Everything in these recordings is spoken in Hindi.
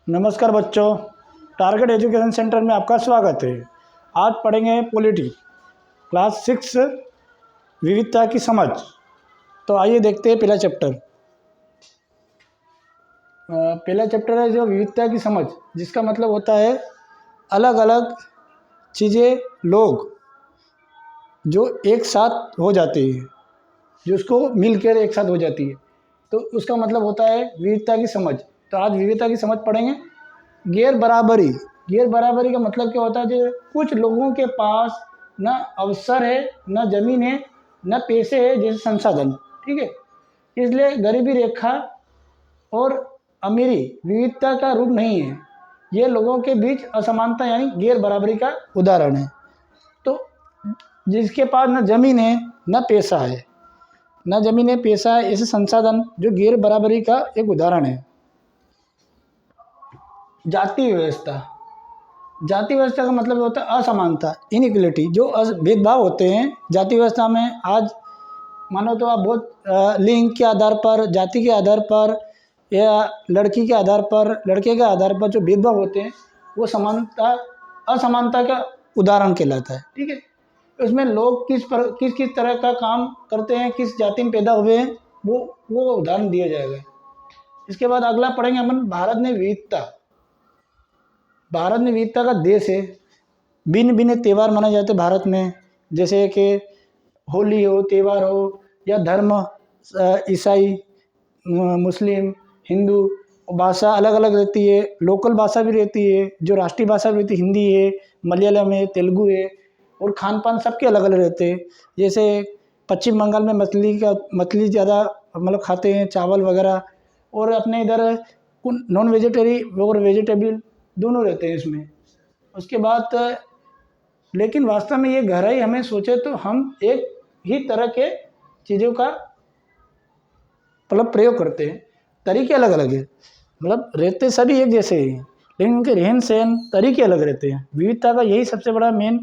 नमस्कार बच्चों, टारगेट एजुकेशन सेंटर में आपका स्वागत है। आज पढ़ेंगे पॉलिटी क्लास 6 विविधता की समझ। तो आइए देखते हैं पहला चैप्टर। पहला चैप्टर है जो विविधता की समझ, जिसका मतलब होता है अलग अलग चीज़ें, लोग जो एक साथ हो जाती है, जो उसको मिलकर एक साथ हो जाती है, तो उसका मतलब होता है विविधता की समझ। तो आज विविधता की समझ पढ़ेंगे। गैर बराबरी का मतलब क्या होता है? जो कुछ लोगों के पास न अवसर है, न जमीन है, न पैसे है, जैसे संसाधन। ठीक है, इसलिए गरीबी रेखा और अमीरी विविधता का रूप नहीं है। ये लोगों के बीच असमानता यानी गैर बराबरी का उदाहरण है। तो जिसके पास न जमीन है, न पैसा है, ऐसे संसाधन जो गैर बराबरी का एक उदाहरण है। जाति व्यवस्था का मतलब होता है असमानता, इनइक्वलिटी, जो भेदभाव होते हैं जाति व्यवस्था में। आज मानो तो आप बहुत लिंग के आधार पर, जाति के आधार पर, या लड़की के आधार पर, लड़के के आधार पर जो भेदभाव होते हैं, वो असमानता का उदाहरण कहलाता है। ठीक है, उसमें लोग किस तरह का काम करते हैं, किस जाति में पैदा हुए हैं, वो उदाहरण दिया जाएगा। इसके बाद अगला पढ़ेंगे अपन, भारत में विविधता का देश है। भिन्न भिन्न त्यौहार मनाए जाते हैं भारत में, जैसे कि होली हो, त्यौहार हो, या धर्म, ईसाई, मुस्लिम, हिंदू। भाषा अलग अलग रहती है, लोकल भाषा भी रहती है, जो राष्ट्रीय भाषा भी रहती है, हिंदी है, मलयालम है, तेलुगु है। और खान पान सबके अलग अलग रहते हैं। जैसे पश्चिम बंगाल में मछली ज़्यादा मतलब खाते हैं, चावल वगैरह। और अपने इधर नॉन वेजिटेरियन और वेजिटेबल दोनों रहते हैं इसमें। उसके बाद लेकिन वास्तव में ये गहराई हमें सोचे तो हम एक ही तरह के चीज़ों का मतलब प्रयोग करते हैं, तरीके अलग अलग है। मतलब रहते सभी एक जैसे ही हैं, लेकिन उनके रहन सहन तरीके अलग रहते हैं। विविधता का यही सबसे बड़ा मेन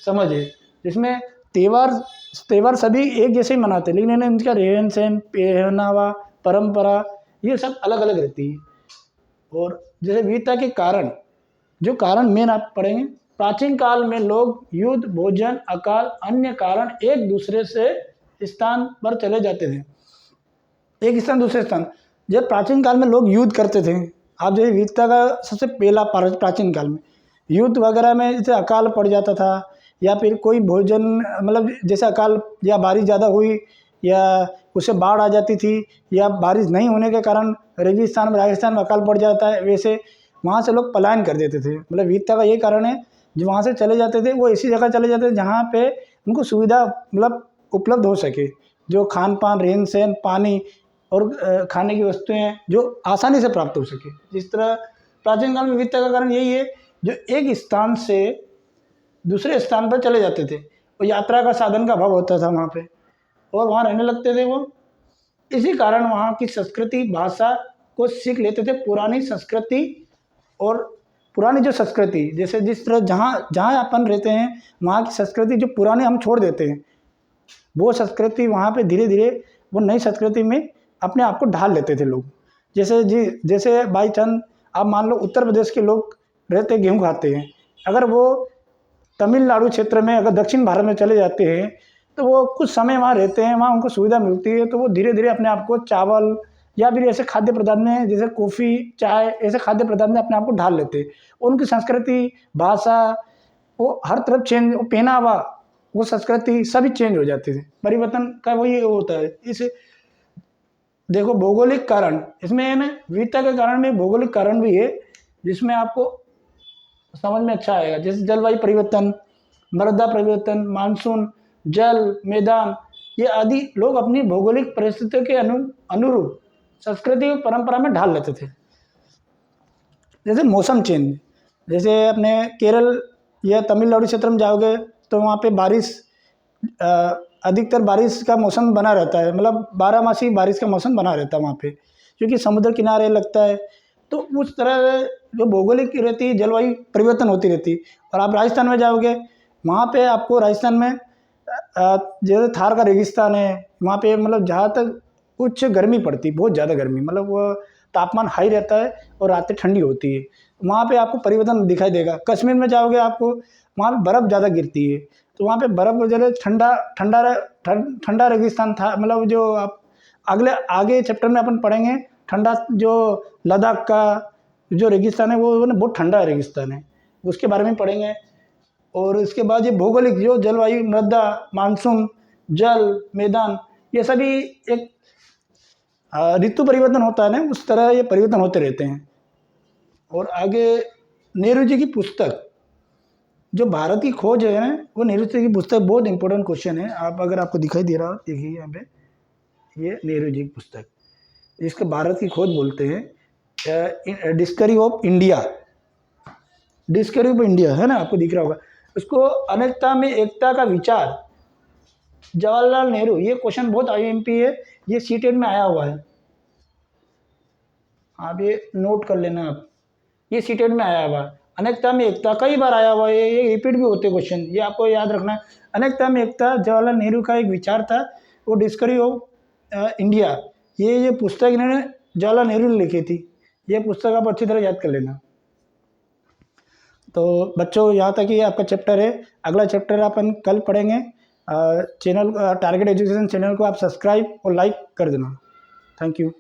समझ है, जिसमें त्यौहार सभी एक जैसे ही मनाते हैं, लेकिन इन्हें उनका रहन सहन, पहनावा, परंपरा, ये सब अलग अलग रहती है। और जैसे विविधता के जो कारण मेन आप पढ़ेंगे। प्राचीन काल में लोग युद्ध, भोजन, अकाल, अन्य कारण एक दूसरे से स्थान पर चले जाते थे, एक स्थान दूसरे स्थान। जब प्राचीन काल में लोग युद्ध करते थे, आप जैसे विविधता का सबसे पहला प्राचीन काल में युद्ध वगैरह में जैसे अकाल पड़ जाता था, या फिर कोई भोजन मतलब जैसे अकाल या बारिश ज़्यादा हुई, या उससे बाढ़ आ जाती थी, या बारिश नहीं होने के कारण रेगिस्तान में, राजस्थान में अकाल पड़ जाता है, वैसे वहाँ से लोग पलायन कर देते थे। मतलब विविधता का ये कारण है, जो वहाँ से चले जाते थे वो ऐसी जगह चले जाते थे जहाँ पे उनको सुविधा मतलब उपलब्ध हो सके, जो खान पान, रहन सहन, पानी और खाने की वस्तुएं जो आसानी से प्राप्त हो सके। जिस तरह प्राचीन काल में विविधता का कारण यही है, जो एक स्थान से दूसरे स्थान पर चले जाते थे, और यात्रा का साधन का अभाव होता था वहाँ पे, और वहाँ रहने लगते थे वो। इसी कारण वहाँ की संस्कृति, भाषा को सीख लेते थे। पुरानी संस्कृति और पुरानी जो संस्कृति, जैसे जिस तरह जहाँ अपन रहते हैं, वहाँ की संस्कृति जो पुरानी हम छोड़ देते हैं, वो संस्कृति वहाँ पे धीरे धीरे वो नई संस्कृति में अपने आप को ढाल लेते थे लोग। जैसे बाई चांस आप मान लो उत्तर प्रदेश के लोग रहते, गेहूँ खाते हैं, अगर वो तमिलनाडु क्षेत्र में, अगर दक्षिण भारत में चले जाते हैं, तो वो कुछ समय वहाँ रहते हैं, वहाँ उनको सुविधा मिलती है, तो वो धीरे धीरे अपने आप को चावल या फिर ऐसे खाद्य पदार्थ में, जैसे कॉफ़ी, चाय, ऐसे खाद्य पदार्थ में अपने आप को ढाल लेते हैं। उनकी संस्कृति, भाषा, वो हर तरफ चेंज, वो पहनावा, वो संस्कृति सभी चेंज हो जाते थे। परिवर्तन का वही होता है। इसे देखो, भौगोलिक कारण इसमें है ना, विविधता के कारण में भौगोलिक कारण भी है, जिसमें आपको समझ में अच्छा आएगा। जैसे जलवायु परिवर्तन, मृदा परिवर्तन, मानसून, जल, मैदान, ये आदि लोग अपनी भौगोलिक परिस्थितियों के अनुरूप संस्कृति और परंपरा में ढाल लेते थे। जैसे मौसम चेंज, जैसे अपने केरल या तमिलनाडु क्षेत्र में जाओगे तो वहाँ पे अधिकतर बारिश का मौसम बना रहता है, मतलब 12 मासी बारिश का मौसम बना रहता है वहाँ पे, क्योंकि समुद्र किनारे लगता है। तो उस तरह जो भौगोलिक रहती, जलवायु परिवर्तन होती रहती। और आप राजस्थान में जाओगे, वहाँ पे आपको राजस्थान में जैसे थार का रेगिस्तान है, वहाँ पे मतलब जहाँ तक उच्च गर्मी पड़ती, बहुत ज़्यादा गर्मी, मतलब वो तापमान हाई रहता है और रातें ठंडी होती है। वहाँ पे आपको परिवर्तन दिखाई देगा। कश्मीर में जाओगे आपको वहाँ पे बर्फ़ ज़्यादा गिरती है, तो वहाँ पे बर्फ़ वजह ठंडा ठंडा रेगिस्तान था। मतलब जो आप अगले आगे चैप्टर में अपन पढ़ेंगे, ठंडा जो लद्दाख का जो रेगिस्तान है वो ना बहुत ठंडा रेगिस्तान है, उसके बारे में पढ़ेंगे। और इसके बाद ये भौगोलिक जो जलवायु, मृदा, मानसून, जल, मैदान, ये सभी एक ऋतु परिवर्तन होता है ना, उस तरह ये परिवर्तन होते रहते हैं। और आगे नेहरू जी की पुस्तक जो भारत की खोज है ना, वो नेहरू जी की पुस्तक बहुत इंपॉर्टेंट क्वेश्चन है। आप अगर आपको दिखाई दे रहा हो देखिए यहाँ पे, ये नेहरू जी की पुस्तक, जिसको भारत की खोज बोलते हैं, discovery of India, discovery of India है ना, आपको दिख रहा होगा। उसको अनेकता में एकता का विचार, जवाहरलाल नेहरू, ये क्वेश्चन बहुत आईएमपी है, ये सीटेट में आया हुआ है, आप ये नोट कर लेना। आप ये सीटेट में आया हुआ है, अनेकता में एकता कई बार आया हुआ है, ये रिपीट भी होते क्वेश्चन, ये आपको याद रखना है। अनेकता में एकता जवाहरलाल नेहरू का एक विचार था, वो डिस्कवरी ऑफ इंडिया, ये पुस्तक इन्होंने जवाहरलाल नेहरू ने लिखी थी। ये पुस्तक आप अच्छी तरह याद कर लेना। तो बच्चों यहाँ तक ही आपका चैप्टर है, अगला चैप्टर अपन कल पढ़ेंगे। चैनल टारगेट एजुकेशन चैनल को आप सब्सक्राइब और लाइक कर देना। Thank you.